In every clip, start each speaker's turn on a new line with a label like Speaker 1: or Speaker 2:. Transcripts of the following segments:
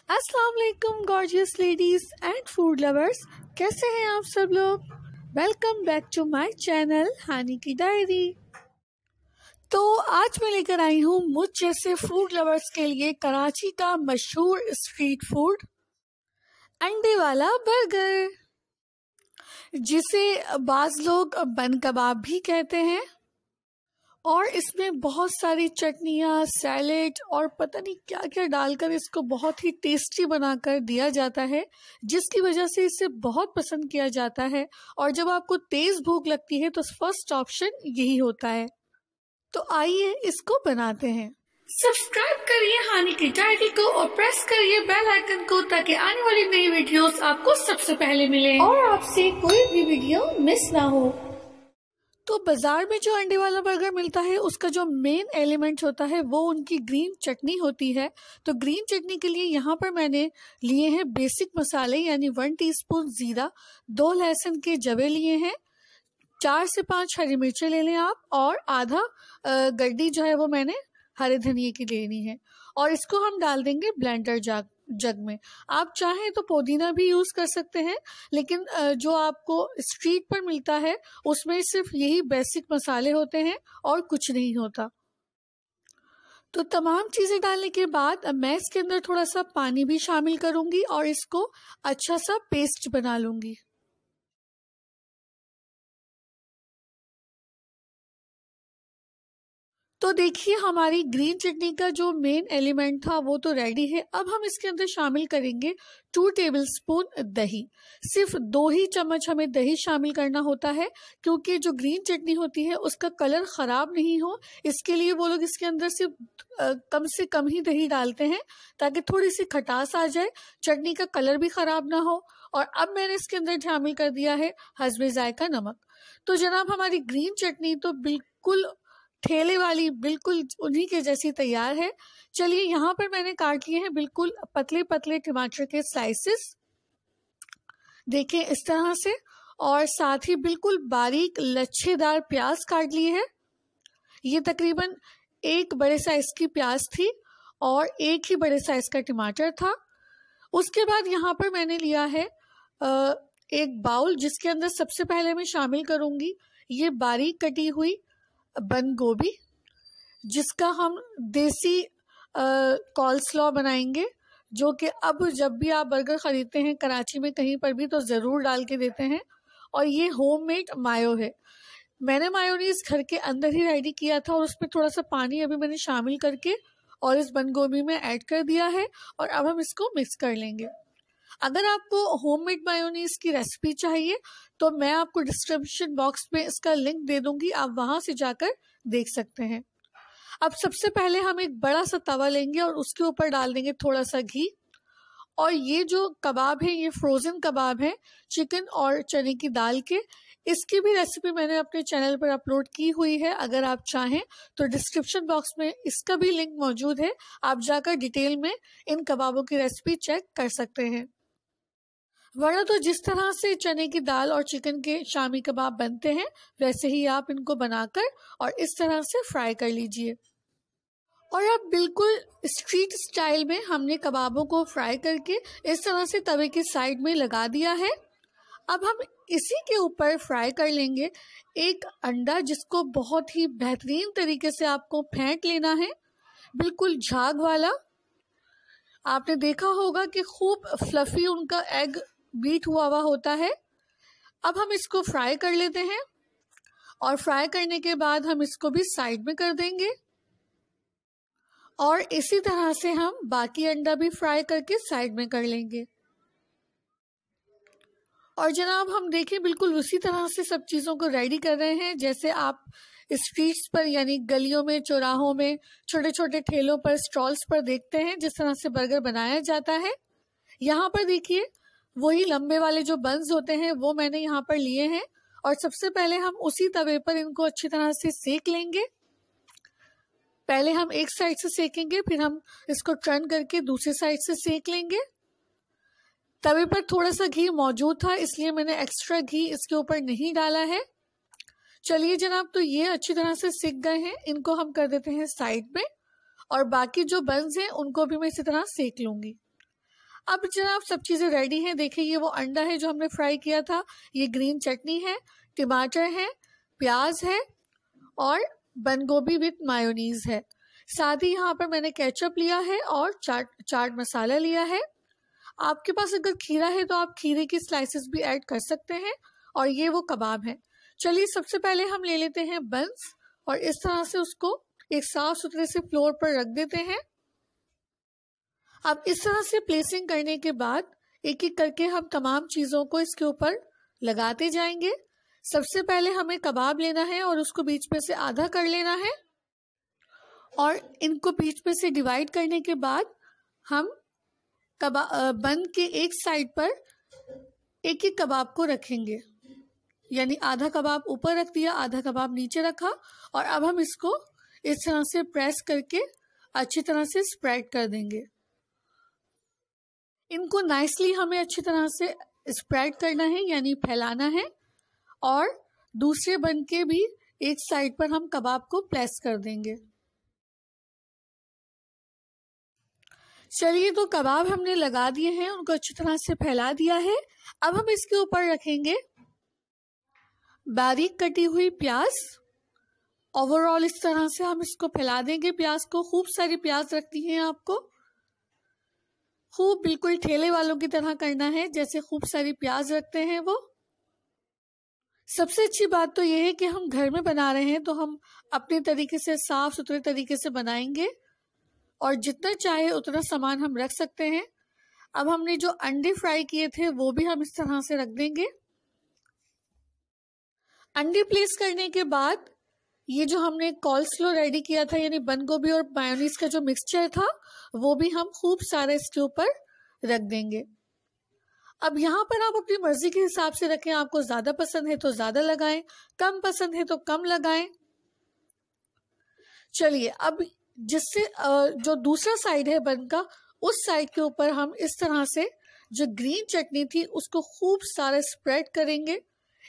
Speaker 1: अस्सलाम वालेकुम gorgeous ladies and food lovers, कैसे हैं आप सब लोग। Welcome back to my channel Hani की डायरी। तो आज मैं लेकर आई हूँ मुझ जैसे फूड लवर्स के लिए कराची का मशहूर स्ट्रीट फूड अंडे वाला बर्गर, जिसे बाज लोग बन कबाब भी कहते हैं। और इसमें बहुत सारी चटनियाँ, सैलेड और पता नहीं क्या क्या डालकर इसको बहुत ही टेस्टी बनाकर दिया जाता है, जिसकी वजह से इसे बहुत पसंद किया जाता है। और जब आपको तेज़ भूख लगती है तो फर्स्ट ऑप्शन यही होता है। तो आइए इसको बनाते हैं। सब्सक्राइब करिए हानी की डायरी को और प्रेस करिए बेल आइकन को, ताकि आने वाली नई वीडियोस आपको सबसे पहले मिले और आपसे कोई भी वीडियो मिस ना हो। तो बाज़ार में जो अंडे वाला बर्गर मिलता है उसका जो मेन एलिमेंट होता है वो उनकी ग्रीन चटनी होती है। तो ग्रीन चटनी के लिए यहाँ पर मैंने लिए हैं बेसिक मसाले, यानी 1 टीस्पून ज़ीरा, 2 लहसुन के जवे लिए हैं, 4 से 5 हरी मिर्चें ले लें आप, और आधा गड्डी जो है वो मैंने हरे धनिए की लेनी है। और इसको हम डाल देंगे ब्लेंडर जग में। आप चाहें तो पुदीना भी यूज़ कर सकते हैं, लेकिन जो आपको स्ट्रीट पर मिलता है उसमें सिर्फ यही बेसिक मसाले होते हैं और कुछ नहीं होता। तो तमाम चीज़ें डालने के बाद मैं इसके अंदर थोड़ा सा पानी भी शामिल करूँगी और इसको अच्छा सा पेस्ट बना लूँगी। तो देखिए हमारी ग्रीन चटनी का जो मेन एलिमेंट था वो तो रेडी है। अब हम इसके अंदर शामिल करेंगे 2 टेबलस्पून दही। सिर्फ 2 ही चम्मच हमें दही शामिल करना होता है, क्योंकि जो ग्रीन चटनी होती है उसका कलर ख़राब नहीं हो, इसके लिए वो लोग इसके अंदर सिर्फ कम से कम ही दही डालते हैं, ताकि थोड़ी सी खटास आ जाए, चटनी का कलर भी ख़राब ना हो। और अब मैंने इसके अंदर शामिल कर दिया है हस्बे जायका नमक। तो जनाब हमारी ग्रीन चटनी तो बिल्कुल ठेले वाली, बिल्कुल उन्हीं के जैसी तैयार है। चलिए यहाँ पर मैंने काट लिए हैं बिल्कुल पतले पतले टमाटर के स्लाइसेस, देखें इस तरह से। और साथ ही बिल्कुल बारीक लच्छेदार प्याज काट लिए हैं। ये तकरीबन 1 बड़े साइज की प्याज थी और 1 ही बड़े साइज का टमाटर था। उसके बाद यहाँ पर मैंने लिया है एक बाउल, जिसके अंदर सबसे पहले मैं शामिल करूँगी ये बारीक कटी हुई बंद गोभी, जिसका हम देसी कॉलस्लॉ बनाएंगे, जो कि अब जब भी आप बर्गर ख़रीदते हैं कराची में कहीं पर भी तो ज़रूर डाल के देते हैं। और ये होममेड मायो है। मैंने मायोनीज़ घर के अंदर ही रेडी किया था और उसमें थोड़ा सा पानी अभी मैंने शामिल करके और इस बंद गोभी में ऐड कर दिया है। और अब हम इसको मिक्स कर लेंगे। अगर आपको होममेड मायोनीज़ की रेसिपी चाहिए तो मैं आपको डिस्क्रिप्शन बॉक्स में इसका लिंक दे दूंगी, आप वहां से जाकर देख सकते हैं। अब सबसे पहले हम एक बड़ा सा तवा लेंगे और उसके ऊपर डाल देंगे थोड़ा सा घी। और ये जो कबाब है ये फ्रोज़न कबाब है, चिकन और चने की दाल के। इसकी भी रेसिपी मैंने अपने चैनल पर अपलोड की हुई है, अगर आप चाहें तो डिस्क्रिप्शन बॉक्स में इसका भी लिंक मौजूद है, आप जाकर डिटेल में इन कबाबों की रेसिपी चेक कर सकते हैं। वरना तो जिस तरह से चने की दाल और चिकन के शामी कबाब बनते हैं वैसे ही आप इनको बनाकर और इस तरह से फ्राई कर लीजिए। और अब बिल्कुल स्ट्रीट स्टाइल में हमने कबाबों को फ्राई करके इस तरह से तवे के साइड में लगा दिया है। अब हम इसी के ऊपर फ्राई कर लेंगे एक अंडा, जिसको बहुत ही बेहतरीन तरीके से आपको फेंट लेना है, बिल्कुल झाग वाला। आपने देखा होगा कि खूब फ्लफी उनका एग बीट हुआ होता है। अब हम इसको फ्राई कर लेते हैं और फ्राई करने के बाद हम इसको भी साइड में कर देंगे। और इसी तरह से हम बाकी अंडा भी फ्राई करके साइड में कर लेंगे। और जनाब हम देखें बिल्कुल उसी तरह से सब चीज़ों को रेडी कर रहे हैं, जैसे आप स्ट्रीट्स पर यानी गलियों में, चौराहों में, छोटे छोटे ठेलों पर, स्टॉल्स पर देखते हैं जिस तरह से बर्गर बनाया जाता है। यहाँ पर देखिए वही लंबे वाले जो बंस होते हैं वो मैंने यहाँ पर लिए हैं। और सबसे पहले हम उसी तवे पर इनको अच्छी तरह से सेक लेंगे। पहले हम एक साइड से सेकेंगे, फिर हम इसको टर्न करके दूसरी साइड से सेक लेंगे। तवे पर थोड़ा सा घी मौजूद था, इसलिए मैंने एक्स्ट्रा घी इसके ऊपर नहीं डाला है। चलिए जनाब, तो ये अच्छी तरह से सिक गए हैं, इनको हम कर देते हैं साइड में। और बाकी जो बंस हैं उनको भी मैं इसी तरह सेक लूँगी। अब जनाब सब चीज़ें रेडी हैं। देखिए ये वो अंडा है जो हमने फ्राई किया था, ये ग्रीन चटनी है, टमाटर है, प्याज है और बंद गोभी विथ मायोनीज है। साथ ही यहाँ पर मैंने केचप लिया है और चाट मसाला लिया है। आपके पास अगर खीरा है तो आप खीरे की स्लाइसेस भी ऐड कर सकते हैं। और ये वो कबाब है। चलिए सबसे पहले हम ले लेते हैं बंस और इस तरह से उसको एक साफ सुथरे से फ्लोर पर रख देते हैं। अब इस तरह से प्लेसिंग करने के बाद एक एक करके हम तमाम चीज़ों को इसके ऊपर लगाते जाएंगे। सबसे पहले हमें कबाब लेना है और उसको बीच में से आधा कर लेना है और इनको बीच में से डिवाइड करने के बाद हम बन के एक साइड पर एक एक कबाब को रखेंगे, यानी आधा कबाब ऊपर रख दिया, आधा कबाब नीचे रखा और अब हम इसको इस तरह से प्रेस करके अच्छी तरह से स्प्रेड कर देंगे। इनको नाइसली हमें अच्छी तरह से स्प्रेड करना है, यानी फैलाना है और दूसरे बन के भी एक साइड पर हम कबाब को प्लेस कर देंगे। चलिए तो कबाब हमने लगा दिए हैं, उनको अच्छी तरह से फैला दिया है। अब हम इसके ऊपर रखेंगे बारीक कटी हुई प्याज। ओवरऑल इस तरह से हम इसको फैला देंगे। प्याज को खूब सारी प्याज रखनी है आपको, खूब बिल्कुल ठेले वालों की तरह करना है, जैसे खूब सारी प्याज रखते हैं वो। सबसे अच्छी बात तो यह है कि हम घर में बना रहे हैं तो हम अपने तरीके से साफ सुथरे तरीके से बनाएंगे और जितना चाहे उतना सामान हम रख सकते हैं। अब हमने जो अंडे फ्राई किए थे वो भी हम इस तरह से रख देंगे। अंडे प्लेस करने के बाद ये जो हमने कॉल्स्लो रेडी किया था, यानी बंद गोभी और मायोनीज का जो मिक्सचर था, वो भी हम खूब सारा इसके ऊपर रख देंगे। अब यहाँ पर आप अपनी मर्जी के हिसाब से रखें, आपको ज्यादा पसंद है तो ज्यादा लगाएं, कम पसंद है तो कम लगाएं। चलिए अब जिससे जो दूसरा साइड है बन का, उस साइड के ऊपर हम इस तरह से जो ग्रीन चटनी थी उसको खूब सारा स्प्रेड करेंगे।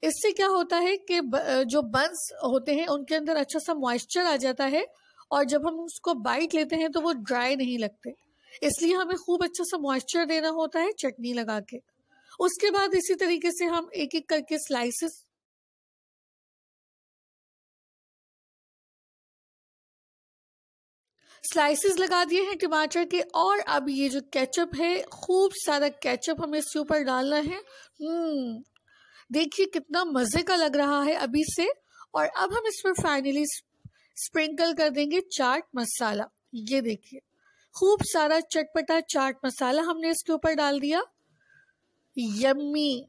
Speaker 1: इससे क्या होता है कि जो बंस होते हैं उनके अंदर अच्छा सा मॉइस्चर आ जाता है और जब हम उसको बाइट लेते हैं तो वो ड्राई नहीं लगते। इसलिए हमें खूब अच्छा सा मॉइस्चर देना होता है चटनी लगा के। उसके बाद इसी तरीके से हम एक एक करके स्लाइसेस लगा दिए हैं टमाटर के। और अब ये जो केचप है, खूब सारा केचप हमें इसके ऊपर डालना है। देखिए कितना मजे का लग रहा है अभी से। और अब हम इस पर फाइनली स्प्रिंकल कर देंगे चाट मसाला। ये देखिए खूब सारा चटपटा चाट मसाला हमने इसके ऊपर डाल दिया। यम्मी।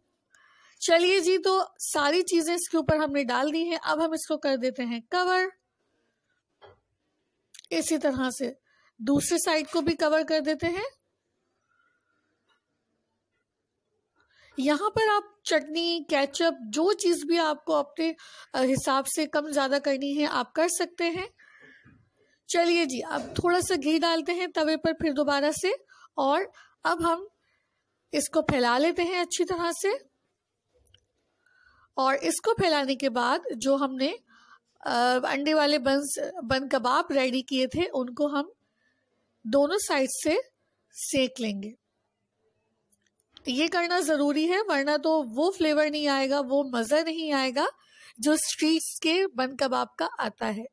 Speaker 1: चलिए जी, तो सारी चीजें इसके ऊपर हमने डाल दी हैं। अब हम इसको कर देते हैं कवर। इसी तरह से दूसरे साइड को भी कवर कर देते हैं। यहाँ पर आप चटनी, केचप, जो चीज भी आपको अपने हिसाब से कम ज्यादा करनी है आप कर सकते हैं। चलिए जी, अब थोड़ा सा घी डालते हैं तवे पर फिर दोबारा से और अब हम इसको फैला लेते हैं अच्छी तरह से। और इसको फैलाने के बाद जो हमने अंडे वाले बन कबाब रेडी किए थे उनको हम दोनों साइड से सेक लेंगे। ये करना जरूरी है, वरना तो वो फ्लेवर नहीं आएगा, वो मजा नहीं आएगा जो स्ट्रीट्स के बन कबाब का आता है।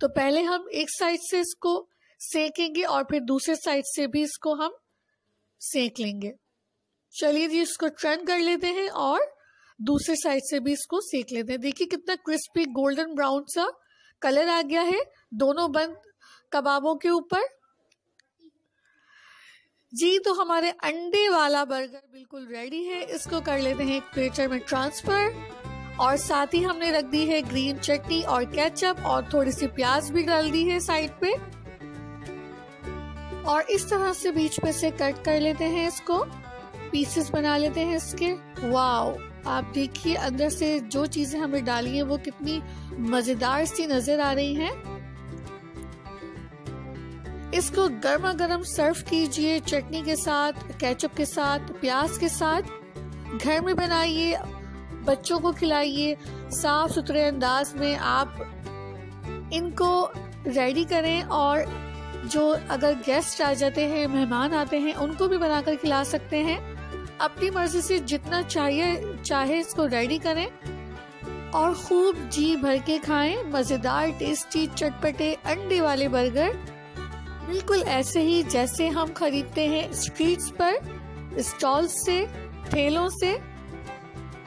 Speaker 1: तो पहले हम एक साइड से इसको सेकेंगे और फिर दूसरे साइड से भी इसको हम सेक लेंगे। चलिए जी, इसको टर्न कर लेते हैं और दूसरे साइड से भी इसको सेक लेते हैं। देखिए कितना क्रिस्पी गोल्डन ब्राउन सा कलर आ गया है दोनों बन कबाबों के ऊपर। जी, तो हमारे अंडे वाला बर्गर बिल्कुल रेडी है। इसको कर लेते हैं एक प्लेटर में ट्रांसफर और साथ ही हमने रख दी है ग्रीन चटनी और केचप और थोड़ी सी प्याज भी डाल दी है साइड पे। और इस तरह से बीच में से कट कर लेते हैं, इसको पीसेस बना लेते हैं इसके। वाओ, आप देखिए अंदर से जो चीजें हमने डाली हैं वो कितनी मजेदार सी नजर आ रही हैं। इसको गर्मा गर्म सर्व कीजिए चटनी के साथ, केचप के साथ, प्याज के साथ। घर में बनाइए, बच्चों को खिलाइए। साफ सुथरे अंदाज में आप इनको रेडी करें और जो अगर गेस्ट आ जाते हैं, मेहमान आते हैं, उनको भी बनाकर खिला सकते हैं। अपनी मर्जी से जितना चाहे इसको रेडी करें और खूब जी भर के खाएं। मजेदार, टेस्टी, चटपटे अंडे वाले बर्गर बिल्कुल ऐसे ही जैसे हम खरीदते हैं स्ट्रीट्स पर, स्टॉल से, ठेलों से।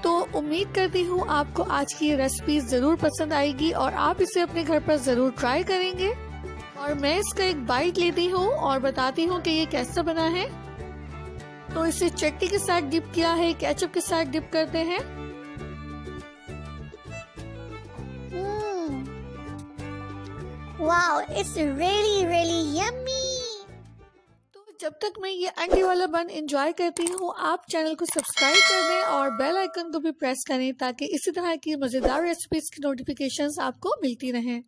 Speaker 1: तो उम्मीद करती हूँ आपको आज की ये रेसिपी जरूर पसंद आएगी और आप इसे अपने घर पर जरूर ट्राई करेंगे। और मैं इसका एक बाइट लेती हूँ और बताती हूँ कि ये कैसा बना है। तो इसे चटनी के साथ डिप किया है, केचप के साथ डिप करते हैं।
Speaker 2: Wow, it's really yummy.
Speaker 1: तो जब तक मैं ये अंडे वाला बन एंजॉय करती हूँ, आप चैनल को सब्सक्राइब कर दें और बेल आइकन को भी प्रेस करें ताकि इसी तरह की मजेदार रेसिपीज की नोटिफिकेशंस आपको मिलती रहें।